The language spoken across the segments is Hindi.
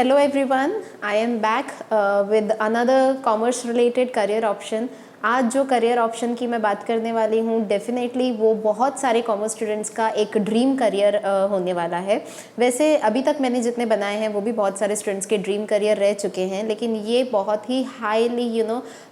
hello everyone. I am back with another commerce related career option. आज जो करियर ऑप्शन की मैं बात करने वाली हूँ डेफिनेटली वो बहुत सारे कॉमर्स स्टूडेंट्स का एक ड्रीम करियर होने वाला है। वैसे अभी तक मैंने जितने बनाए हैं वो भी बहुत सारे स्टूडेंट्स के ड्रीम करियर रह चुके हैं, लेकिन ये बहुत ही हाईली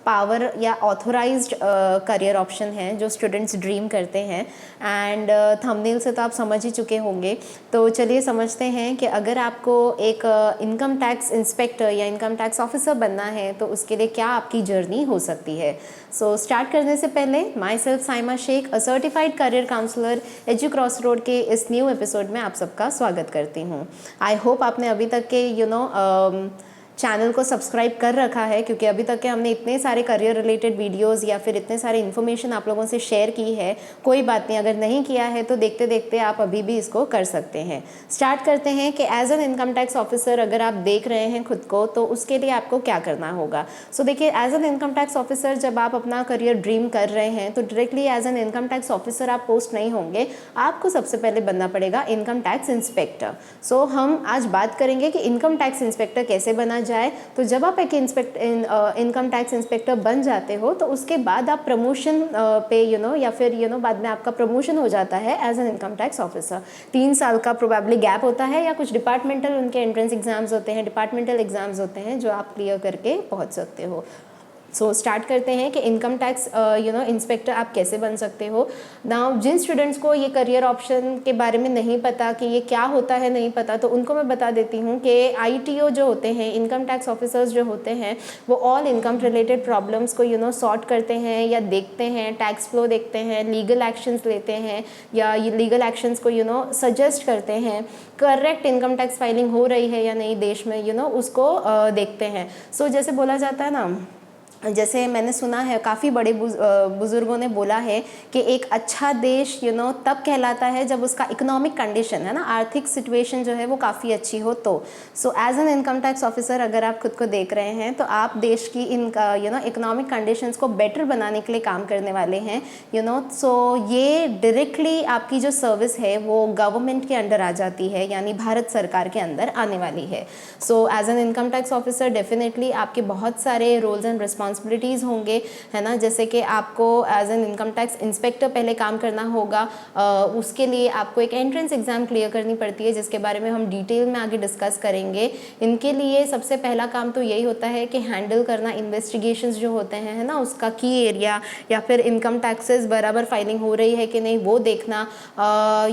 पावर या ऑथोराइज्ड करियर ऑप्शन है जो स्टूडेंट्स ड्रीम करते हैं। एंड थंबनेल से तो आप समझ ही चुके होंगे, तो चलिए समझते हैं कि अगर आपको एक इनकम टैक्स इंस्पेक्टर या इनकम टैक्स ऑफिसर बनना है तो उसके लिए क्या आपकी जर्नी हो सकती है। सो स्टार्ट करने से पहले myself Saima Sheikh, a certified career counsellor, Edu Cross Road के इस न्यू एपिसोड में आप सबका स्वागत करती हूँ। आई होप आपने अभी तक के चैनल को सब्सक्राइब कर रखा है, क्योंकि अभी तक के हमने इतने सारे करियर रिलेटेड वीडियोस या फिर इतने सारे इन्फॉर्मेशन आप लोगों से शेयर की है। कोई बात नहीं, अगर नहीं किया है तो देखते देखते आप अभी भी इसको कर सकते हैं। स्टार्ट करते हैं कि as an income tax officer अगर आप देख रहे हैं खुद को तो उसके लिए आपको क्या करना होगा। सो देखिए, as an income tax officer जब आप अपना करियर ड्रीम कर रहे हैं तो directly as an income tax officer आप पोस्ट नहीं होंगे, आपको सबसे पहले बनना पड़ेगा इनकम टैक्स इंस्पेक्टर। सो हम आज बात करेंगे कि इनकम टैक्स इंस्पेक्टर कैसे बना जाए। तो जब आप एक इनकम टैक्स इंस्पेक्टर बन जाते हो तो उसके बाद आप प्रमोशन पे या फिर बाद में आपका प्रमोशन हो जाता है as an income tax officer. 3 साल का प्रोबेबली गैप होता है या कुछ डिपार्टमेंटल उनके एंट्रेंस एग्जाम्स होते हैं, डिपार्टमेंटल एग्जाम्स होते हैं जो आप क्लियर करके पहुंच सकते हो। सो स्टार्ट करते हैं कि इनकम टैक्स इंस्पेक्टर आप कैसे बन सकते हो। नाउ जिन स्टूडेंट्स को ये करियर ऑप्शन के बारे में नहीं पता कि ये क्या होता है, नहीं पता, तो उनको मैं बता देती हूँ कि ITO जो होते हैं, इनकम टैक्स ऑफिसर्स जो होते हैं, वो ऑल इनकम रिलेटेड प्रॉब्लम्स को सॉर्ट करते हैं या देखते हैं, टैक्स फ्लो देखते हैं, लीगल एक्शंस लेते हैं या ये लीगल एक्शंस को सजेस्ट करते हैं, करेक्ट इनकम टैक्स फाइलिंग हो रही है या नहीं देश में उसको देखते हैं। सो जैसे बोला जाता है ना, जैसे मैंने सुना है काफ़ी बड़े बुज़ुर्गों ने बोला है कि एक अच्छा देश तब कहलाता है जब उसका इकोनॉमिक कंडीशन है ना, आर्थिक सिचुएशन जो है वो काफ़ी अच्छी हो। तो so as an income tax officer अगर आप खुद को देख रहे हैं तो आप देश की इकोनॉमिक कंडीशंस को बेटर बनाने के लिए काम करने वाले हैं। सो ये डायरेक्टली आपकी जो सर्विस है वो गवर्नमेंट के अंडर आ जाती है, यानी भारत सरकार के अंदर आने वाली है। So as an income tax officer definitely आपके बहुत सारे रोल्स एंड रिस्पॉन्सिबिलिटीज़ होंगे, है ना। जैसे कि आपको as an income tax inspector पहले काम करना होगा। उसके लिए आपको एक एंट्रेंस एग्ज़ाम क्लियर करनी पड़ती है जिसके बारे में हम डिटेल में आगे डिस्कस करेंगे। इनके लिए सबसे पहला काम तो यही होता है कि हैंडल करना इन्वेस्टिगेशंस जो होते हैं, है ना, उसका की एरिया या फिर इनकम टैक्सेस बराबर फाइलिंग हो रही है कि नहीं वो देखना।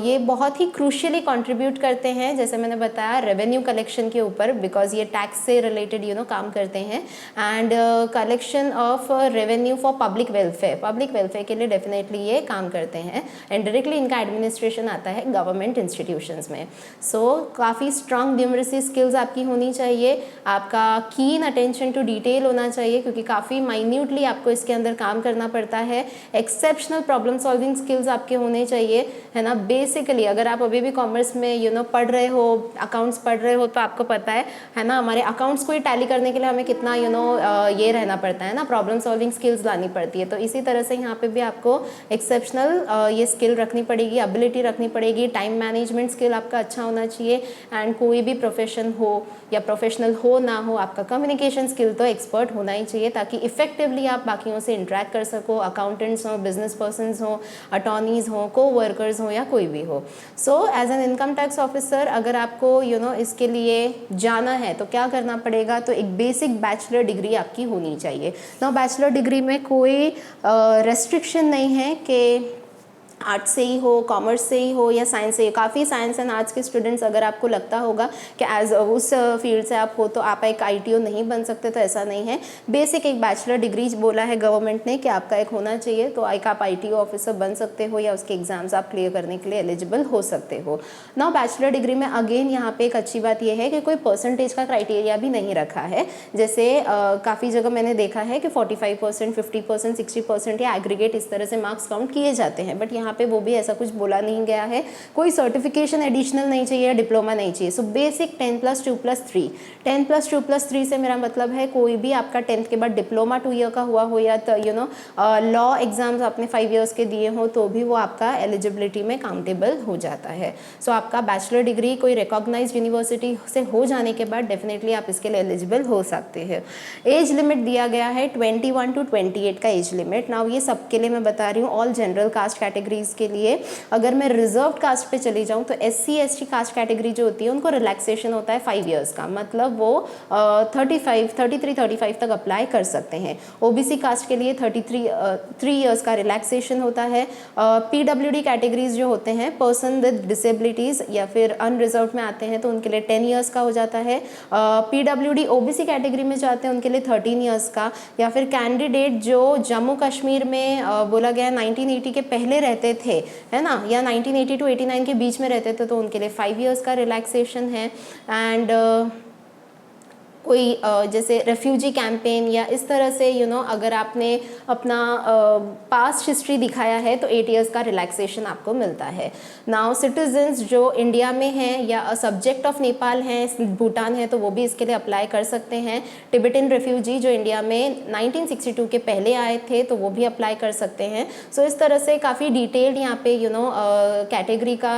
ये बहुत ही क्रूशियली कंट्रीब्यूट करते हैं, जैसे मैंने बताया, रेवेन्यू कलेक्शन के ऊपर, बिकॉज ये टैक्स से रिलेटेड काम करते हैं। And collection of revenue for public welfare के लिए डेफिनेटली ये काम करते हैं। एंड डायरेक्टली इनका एडमिनिस्ट्रेशन आता है गवर्नमेंट इंस्टीट्यूशंस में। सो काफ़ी स्ट्रांग न्यूमरेसी स्किल्स आपकी होनी चाहिए, आपका कीन अटेंशन टू डिटेल होना चाहिए, क्योंकि काफ़ी माइन्यूटली आपको इसके अंदर काम करना पड़ता है। एक्सेप्शनल प्रॉब्लम सॉल्विंग स्किल्स आपके होने चाहिए, है ना। बेसिकली अगर आप अभी भी कॉमर्स में पढ़ रहे हो, अकाउंट्स पढ़ रहे हो, तो आपको पता है ना, हमारे अकाउंट्स को ही टैली करने के लिए हमें कितना ये रहना पड़ता है ना, प्रॉब्लम सॉल्विंग स्किल्स लानी पड़ती है। तो इसी तरह से यहाँ पे भी आपको एक्सेप्शनल ये स्किल रखनी पड़ेगी, एबिलिटी रखनी पड़ेगी। टाइम मैनेजमेंट स्किल आपका अच्छा होना चाहिए। एंड कोई भी प्रोफेशन हो या प्रोफेशनल हो ना हो, आपका कम्युनिकेशन स्किल तो एक्सपर्ट होना ही चाहिए, ताकि इफेक्टिवली आप बाकियों से इंटरेक्ट कर सको। अकाउंटेंट्स हो, बिजनेस पर्सनस हो, अटॉर्नीज हो, को वर्कर्स हो या कोई भी हो। So as an income tax officer अगर आपको इसके लिए जाना है तो क्या करना पड़ेगा, तो एक बेसिक बैचलर डिग्री आपकी होनी चाहिए ना। बैचलर डिग्री में कोई रेस्ट्रिक्शन नहीं है कि आर्ट्स से ही हो, कॉमर्स से ही हो या साइंस से ही। काफ़ी साइंस एंड आर्ट्स के स्टूडेंट्स, अगर आपको लगता होगा कि एज उस फील्ड से आप हो तो आप एक ITO नहीं बन सकते, तो ऐसा नहीं है। बेसिक एक बैचलर डिग्री बोला है गवर्नमेंट ने कि आपका एक होना चाहिए, तो एक आप ITO ऑफिसर बन सकते हो या उसके एग्जाम्स आप क्लियर करने के लिए एलिजिबल हो सकते हो ना। बैचलर डिग्री में अगेन यहाँ पे एक अच्छी बात यह है कि कोई परसेंटेज का क्राइटेरिया भी नहीं रखा है। जैसे काफ़ी जगह मैंने देखा है कि 45%, 50%, 60% या एग्रीगेट इस तरह से मार्क्स काउंट किए जाते हैं, बट यहाँ यहाँ पे वो भी ऐसा कुछ बोला नहीं गया है। कोई सर्टिफिकेशन एडिशनल नहीं चाहिए या डिप्लोमा नहीं चाहिए। सो बेसिक 10+2+3, 10+2+3 से मेरा मतलब है कोई भी आपका 10th के बाद डिप्लोमा 2 ईयर का हुआ हो या लॉ एग्जाम्स आपने 5 इयर्स के दिए हो तो भी वो आपका एलिजिबिलिटी में काउंटेबल हो जाता है। सो आपका बैचलर डिग्री कोई रिकॉग्नाइज्ड यूनिवर्सिटी से हो जाने के बाद डेफिनेटली आप इसके लिए एलिजिबल हो सकते हैं। एज लिमिट दिया गया है 21 to 28 का एज लिमिट। नाउ ये सबके लिए मैं बता रही हूँ, ऑल जनरल कास्ट कैटेगरीज के लिए। अगर मैं रिजर्व कास्ट पे चली जाऊँ तो SC/ST कास्ट कैटेगरी जो होती है उनको रिलैक्सेशन होता है 5 इयर्स का, मतलब वो 33 तक अप्लाई कर सकते हैं। OBC कास्ट के लिए 3 इयर्स का रिलैक्सेशन होता है। PWD कैटेगरीज जो होते हैं, पर्सन विद डिसेबिलिटीज़ या फिर अनरिजर्व में आते हैं तो उनके लिए 10 इयर्स का हो जाता है। PWD OBC कैटेगरी में जाते हैं उनके लिए 13 इयर्स का। या फिर कैंडिडेट जो जम्मू कश्मीर में बोला गया 1980 के पहले रहते थे, है ना, या 1980 to 89 के बीच में रहते थे तो उनके लिए 5 इयर्स का रिलैक्सेशन है। एंड कोई जैसे रेफ्यूजी कैंपेन या इस तरह से अगर आपने अपना पास्ट हिस्ट्री दिखाया है तो 8 इयर्स का रिलैक्सेशन आपको मिलता है। नाउ सिटीजन्स जो इंडिया में हैं या सब्जेक्ट ऑफ नेपाल हैं, भूटान है, तो वो भी इसके लिए अप्लाई कर सकते हैं। टिबेटन रेफ्यूजी जो इंडिया में 1962 के पहले आए थे तो वो भी अप्लाई कर सकते हैं। सो इस तरह से काफ़ी डिटेल्ड यहाँ पे कैटेगरी का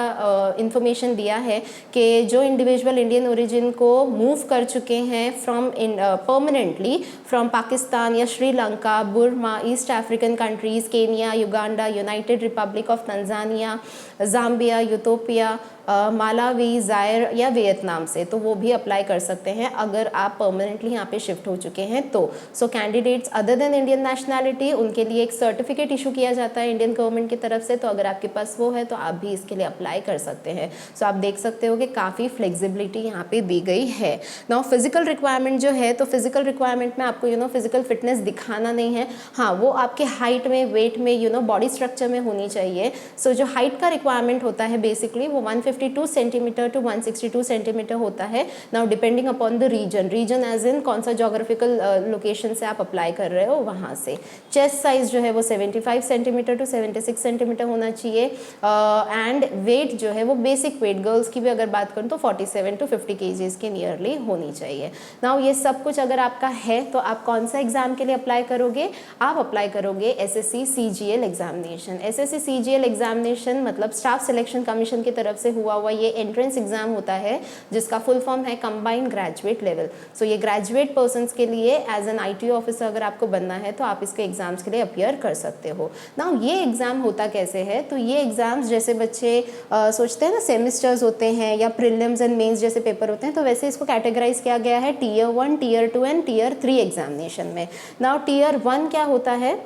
इंफॉर्मेशन दिया है कि जो इंडिविजुअल इंडियन ओरिजिन को मूव कर चुके हैं permanently from Pakistan या Sri Lanka, Burma, East African countries, Kenya, Uganda, United Republic of Tanzania, Zambia, Ethiopia, Malawi, Zaire या वियतनाम से, तो वो भी अप्लाई कर सकते हैं अगर आप परमानेंटली यहाँ पे शिफ्ट हो चुके हैं तो। So candidates other than Indian nationality, उनके लिए एक सर्टिफिकेट इशू किया जाता है इंडियन गवर्नमेंट की तरफ से, तो अगर आपके पास वो है तो आप भी इसके लिए अप्लाई कर सकते हैं। सो आप देख सकते हो कि काफ़ी फ्लेक्सिबिलिटी यहाँ पे दी गई है। नाउ फिजिकल रिक्वायरमेंट जो है, तो फिजिकल रिक्वायरमेंट में आपको फिजिकल फिटनेस दिखाना नहीं है, हाँ वो आपके हाइट में, वेट में, बॉडी स्ट्रक्चर में होनी चाहिए। सो जो हाइट का रिक्वायरमेंट होता है बेसिकली वो 152 सेंटीमीटर टू 162 सेंटीमीटर होता है। Now depending upon the region as in कौन सा जोग्राफिकल लोकेशन से आप अप्लाई कर रहे हो वहाँ से। चेस्ट साइज जो है वो 75 सेंटीमीटर टू 76 सेंटीमीटर होना चाहिए। एंड वेट जो है वो बेसिक वेट, गर्ल्स की भी अगर बात करूँ तो 47 to 50 kgs के नियरली होनी चाहिए। नाउ ये सब कुछ अगर आपका है तो आप कौन सा एग्जाम के लिए अप्लाई करोगे? आप अप्लाई करोगे SSC CGL examination. SSC CGL examination मतलब स्टाफ सिलेक्शन कमीशन की तरफ से हुआ ये एंट्रेंस एग्जाम होता है जिसका फुल फॉर्म है कंबाइंड ग्रेजुएट लेवल। सो ये ग्रेजुएट पर्सन्स के लिए एज एन IT ऑफिसर अगर आपको बनना है तो आप इसके एग्जाम्स के लिए अपीयर कर सकते हो। नाउ ये एग्ज़ाम होता कैसे है? तो ये एग्ज़ाम्स जैसे बच्चे सोचते हैं ना सेमिस्टर्स होते हैं या प्रीलिम्स एंड मेंस जैसे पेपर होते हैं, तो वैसे इसको कैटेगराइज किया गया है Tier 1, Tier 2 and Tier 3 examination में। नाउ Tier 1 क्या होता है?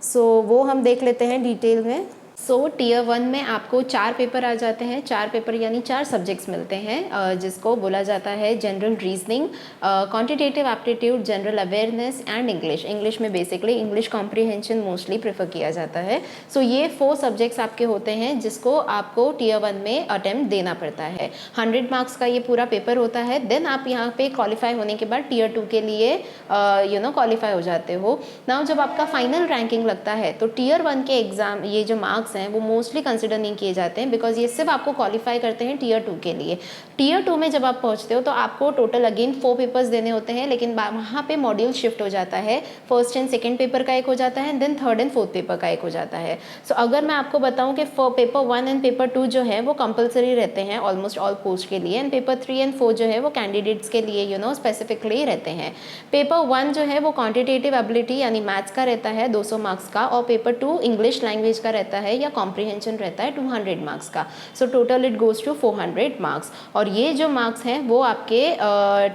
सो वो हम देख लेते हैं डिटेल में। सो Tier 1 में आपको 4 पेपर आ जाते हैं, 4 पेपर यानी 4 सब्जेक्ट्स मिलते हैं जिसको बोला जाता है general reasoning, quantitative aptitude, general awareness and English में basically English comprehension mostly prefer किया जाता है। सो ये 4 सब्जेक्ट्स आपके होते हैं जिसको आपको Tier 1 में अटेम्प्ट देना पड़ता है। 100 मार्क्स का ये पूरा पेपर होता है। देन आप यहाँ पे क्वालिफाई होने के बाद Tier 2 के लिए क्वालिफाई हो जाते हो। नाउ जब आपका फाइनल रैंकिंग लगता है तो Tier 1 के एग्जाम ये जो मार्क्स हैं वो मोस्टली कंसिडर नहीं किए जाते हैं बिकॉज ये सिर्फ आपको क्वालिफाई करते हैं Tier 2 के लिए। Tier 2 में जब आप पहुंचते हो तो आपको टोटल अगेन 4 पेपर्स देने होते हैं, लेकिन वहाँ पे मॉड्यूल शिफ्ट हो जाता है। फर्स्ट एंड सेकंड पेपर का एक हो जाता है, then third and fourth paper का एक हो जाता है। सो अगर मैं आपको बताऊँ कि पेपर 1 एंड पेपर 2 जो है वो कंपलसरी रहते हैं ऑलमोस्ट ऑल पोस्ट के लिए, एंड पेपर 3 एंड 4 जो है वो कैंडिडेट्स के लिए स्पेसिफिकली रहते हैं। पेपर 1 जो है वो क्वान्टिटेटिव एबिलिटी यानी मैथ्स का रहता है 200 मार्क्स का, और पेपर 2 इंग्लिश लैंग्वेज का रहता है या कॉम्प्रीहेंशन रहता है 200 मार्क्स का। So total it goes to 400 marks. और ये जो मार्क्स हैं वो आपके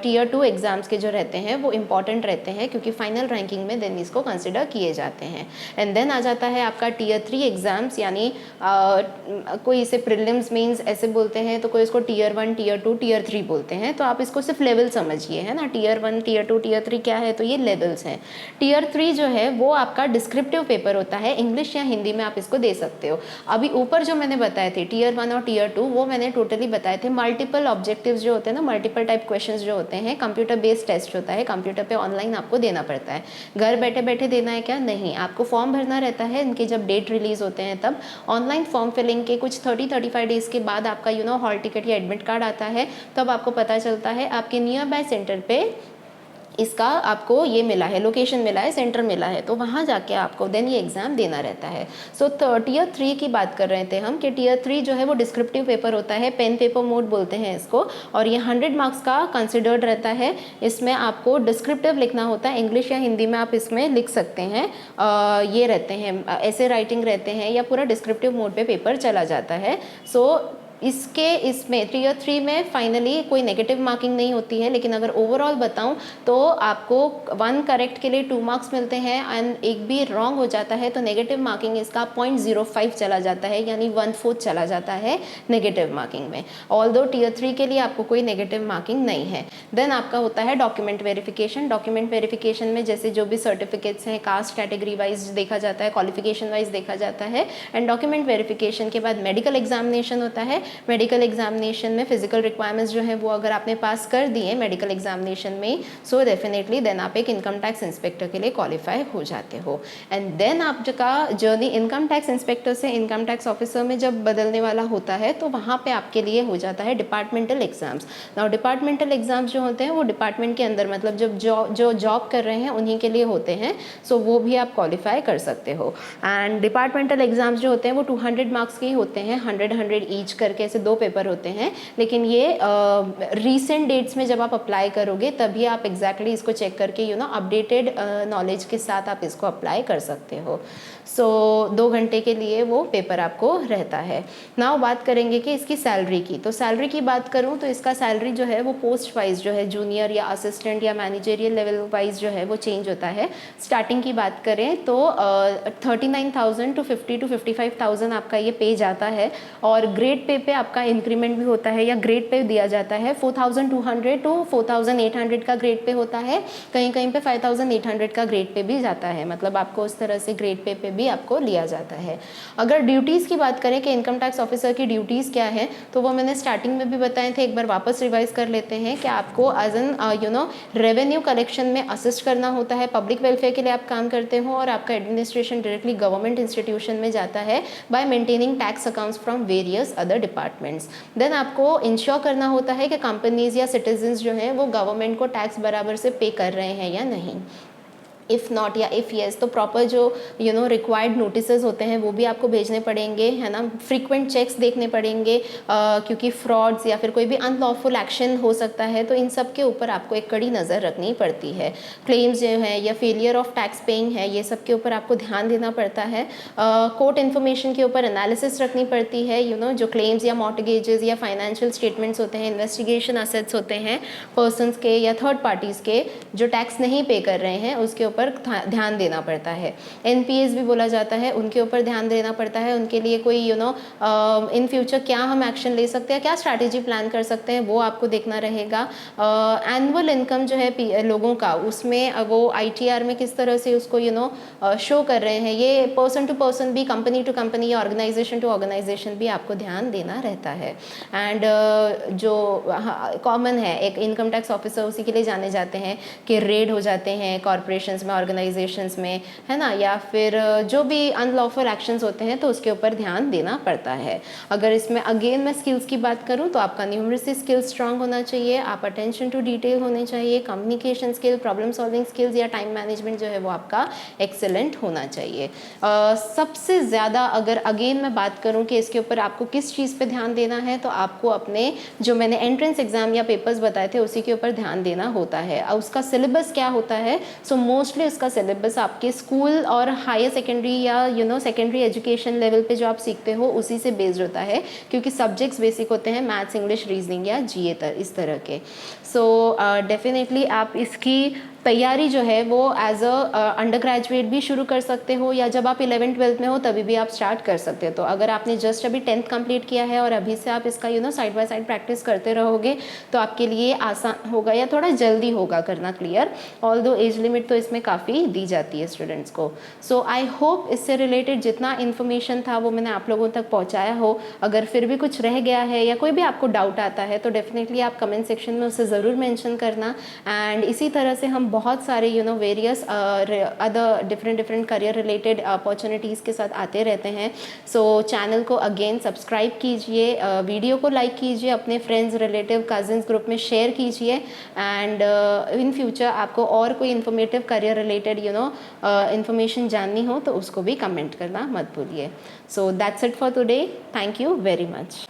Tier 2 एग्जाम्स के जो रहते हैं वो इंपॉर्टेंट रहते हैं क्योंकि फाइनल रैंकिंग में देन इसको कंसिडर किए जाते हैं। एंड देन आ जाता है आपका Tier 3 एग्जाम्स, यानी कोई इसे प्रीलिम्स मेंस ऐसे बोलते हैं, तो कोई इसको Tier 1, Tier 2, Tier 3 बोलते हैं। तो आप इसको सिर्फ लेवल समझिए, है ना। Tier 1, Tier 2, Tier 3 क्या है? तो ये लेवल्स हैं। Tier 3 जो है वो आपका डिस्क्रिप्टिव पेपर होता है, इंग्लिश या हिंदी में आप इसको दे सकते सकते हो। अभी ऊपर जो मैंने बताए थे टीयर 1 और टीयर 2, वो मैंने टोटली बताए थे मल्टीपल ऑब्जेक्टिव्स जो होते हैं ना, मल्टीपल टाइप क्वेश्चंस जो होते हैं, कंप्यूटर बेस्ड टेस्ट होता है, कंप्यूटर पे ऑनलाइन आपको देना पड़ता है। घर बैठे बैठे देना है क्या? नहीं, आपको फॉर्म भरना रहता है, इनके जब डेट रिलीज होते हैं तब ऑनलाइन फॉर्म फिलिंग के कुछ 30-35 डेज के बाद आपका हॉल टिकट या एडमिट कार्ड आता है, तब आपको पता चलता है आपके नियर बाय सेंटर पे इसका आपको ये मिला है, लोकेशन मिला है, सेंटर मिला है, तो वहाँ जाके आपको देन ये एग्ज़ाम देना रहता है। सो टीयर 3 की बात कर रहे थे हम कि टीयर 3 जो है वो डिस्क्रिप्टिव पेपर होता है, पेन पेपर मोड बोलते हैं इसको, और ये 100 मार्क्स का कंसिडर्ड रहता है। इसमें आपको डिस्क्रिप्टिव लिखना होता है, इंग्लिश या हिंदी में आप इसमें लिख सकते हैं। ये रहते हैं ऐसे राइटिंग रहते हैं, या पूरा डिस्क्रिप्टिव मोड पे पेपर चला जाता है। सो इसमें टीयर 3 में फाइनली कोई नेगेटिव मार्किंग नहीं होती है, लेकिन अगर ओवरऑल बताऊं तो आपको 1 करेक्ट के लिए 2 मार्क्स मिलते हैं, एंड एक भी रॉन्ग हो जाता है तो नेगेटिव मार्किंग इसका 0.05 चला जाता है, यानी 1/4 चला जाता है नेगेटिव मार्किंग में। ऑल्दो टीयर 3 के लिए आपको कोई नेगेटिव मार्किंग नहीं है। देन आपका होता है डॉक्यूमेंट वेरिफिकेशन। डॉक्यूमेंट वेरिफिकेशन में जैसे जो भी सर्टिफिकेट्स हैं, कास्ट कैटेगरी वाइज देखा जाता है, क्वालिफिकेशन वाइज देखा जाता है, एंड डॉक्यूमेंट वेरिफिकेशन के बाद मेडिकल एग्जामिनेशन होता है। मेडिकल एग्जामिनेशन में फिजिकल रिक्वायरमेंट्स जो है वो अगर आपने पास कर दिए मेडिकल एग्जामिनेशन में, सो डेफिनेटली देन आप एक इनकम टैक्स इंस्पेक्टर के लिए क्वालिफाई हो जाते हो। एंड देन आपका जर्नी इनकम टैक्स इंस्पेक्टर से इनकम टैक्स ऑफिसर में जब बदलने वाला होता है, तो वहाँ पे आपके लिए हो जाता है departmental exams. Now departmental exams जो होते हैं वो डिपार्टमेंट के अंदर, मतलब जब जो जॉब कर रहे हैं उन्हीं के लिए होते हैं, सो वो भी आप क्वालिफाई कर सकते हो। एंड डिपार्टमेंटल एग्जाम्स जो होते हैं वो 200 मार्क्स के ही होते हैं, 100 ईच करके ऐसे 2 पेपर होते हैं। लेकिन ये रीसेंट डेट्स में जब आप अप्लाई करोगे तभी आप एग्जैक्टली इसको चेक करके अपडेटेड नॉलेज के साथ आप इसको अप्लाई कर सकते हो। सो 2 घंटे के लिए वो पेपर आपको रहता है। नाउ बात करेंगे कि इसकी सैलरी की। तो सैलरी की बात करूं तो इसका सैलरी जो है वो पोस्ट वाइज जो है, जूनियर या असिस्टेंट या मैनेजरियल लेवल वाइज जो है वो चेंज होता है। स्टार्टिंग की बात करें तो 39,000 to 50 to 55,000 आपका ये पे जाता है, और ग्रेड पे आपका इंक्रीमेंट भी होता है या ग्रेड पे दिया जाता है। 4,200 to 4,800 का ग्रेड पे होता है, कहीं कहीं पे 5,800 का ग्रेड पे भी जाता है, मतलब आपको उस तरह से ग्रेड पे भी आपको लिया जाता है। अगर ड्यूटीज़ की बात करें कि इनकम टैक्स ऑफिसर की ड्यूटीज़ क्या है, तो वो मैंने स्टार्टिंग में भी बताए थे, एक बार वापस रिवाइज कर लेते हैं कि आपको एज एन रेवेन्यू कलेक्शन में असिस्ट करना होता है, पब्लिक वेलफेयर के लिए आप काम करते हो, और आपका एडमिनिस्ट्रेशन डायरेक्टली गवर्नमेंट इंस्टीट्यूशन में जाता है by maintaining tax accounts from various other departments. Then आपको इंश्योर करना होता है कि कंपनीज या सिटीजन्स जो हैं वो गवर्नमेंट को टैक्स बराबर से पे कर रहे हैं या नहीं। इफ़ नॉट या इफ़ येस तो प्रॉपर जो रिक्वायर्ड नोटिसेस होते हैं वो भी आपको भेजने पड़ेंगे, है ना। फ्रीक्वेंट चेक्स देखने पड़ेंगे, क्योंकि फ्रॉड्स या फिर कोई भी अनलॉफुल एक्शन हो सकता है, तो इन सब के ऊपर आपको एक कड़ी नज़र रखनी पड़ती है। क्लेम्स जो है या फेलियर ऑफ टैक्स पेइंग है, ये सब के ऊपर आपको ध्यान देना पड़ता है। कोर्ट इन्फॉर्मेशन के ऊपर एनालिसिस रखनी पड़ती है, जो क्लेम्स या मॉर्टगेजेस या फाइनेंशियल स्टेटमेंट्स होते हैं, इन्वेस्टिगेशन असेट्स होते हैं पर्सनस के या थर्ड पार्टीज़ के जो टैक्स नहीं पे कर रहे हैं, उसके ऊपर ध्यान देना पड़ता है। एनपीएस भी बोला जाता है, उनके ऊपर ध्यान देना पड़ता है। उनके लिए कोई इन फ्यूचर क्या हम एक्शन ले सकते हैं, क्या स्ट्रैटेजी प्लान कर सकते हैं, वो आपको देखना रहेगा। एनुअल इनकम जो है लोगों का, उसमें वो आईटीआर में किस तरह से उसको शो कर रहे हैं, ये पर्सन टू पर्सन भी, कंपनी टू कंपनी या ऑर्गेनाइजेशन टू ऑर्गेनाइजेशन भी आपको ध्यान देना रहता है। एंड जो कॉमन है, एक इनकम टैक्स ऑफिसर उसी के लिए जाने जाते हैं कि रेड हो जाते हैं कॉर्पोरेशंस में, ऑर्गेनाइजेशंस में, है ना, या फिर जो भी अनलॉफुल एक्शंस होते हैं तो उसके ऊपर ध्यान देना पड़ता है। अगर इसमें अगेन मैं स्किल्स की बात करूं तो आपका न्यूमरेसी स्किल स्ट्रांग होना चाहिए, आप अटेंशन टू डिटेल होने चाहिए, communication skill, problem solving skills या टाइम मैनेजमेंट जो है वो आपका एक्सेलेंट होना चाहिए। सबसे ज़्यादा अगर अगेन मैं बात करूं कि इसके ऊपर आपको किस चीज़ पे ध्यान देना है, तो आपको अपने जो मैंने एंट्रेंस एग्जाम या पेपर्स बताए थे उसी के ऊपर ध्यान देना होता है। उसका सिलेबस क्या होता है, सो मोस्टली उसका सिलेबस आपके स्कूल और हायर सेकेंडरी या सेकेंडरी एजुकेशन लेवल पे जो आप सीखते हो उसी से बेस्ड होता है, क्योंकि सब्जेक्ट्स बेसिक होते हैं, मैथ्स, इंग्लिश, रीजनिंग या जीए इस तरह के। सो डेफिनेटली आप इसकी तैयारी जो है वो एज अ अंडर ग्रेजुएट भी शुरू कर सकते हो, या जब आप 11th-12th में हो तभी भी आप स्टार्ट कर सकते हो। तो अगर आपने जस्ट अभी 10th कंप्लीट किया है और अभी से आप इसका साइड बाय साइड प्रैक्टिस करते रहोगे तो आपके लिए आसान होगा या थोड़ा जल्दी होगा करना क्लियर। ऑल्दो एज लिमिट तो इसमें काफ़ी दी जाती है स्टूडेंट्स को। सो आई होप इससे रिलेटेड जितना इन्फॉर्मेशन था वो मैंने आप लोगों तक पहुँचाया हो। अगर फिर भी कुछ रह गया है या कोई भी आपको डाउट आता है तो डेफिनेटली आप कमेंट सेक्शन में उसे ज़रूर मेंशन करना। एंड इसी तरह से हम बहुत सारे various other different career related opportunities के साथ आते रहते हैं। सो चैनल को अगेन सब्सक्राइब कीजिए, वीडियो को लाइक कीजिए, अपने फ्रेंड्स रिलेटिव कजिन्स ग्रुप में शेयर कीजिए। एंड इन फ्यूचर आपको और कोई इन्फॉर्मेटिव करियर रिलेटेड इन्फॉर्मेशन जाननी हो तो उसको भी कमेंट करना मत भूलिए। So that's it for today. Thank you very much.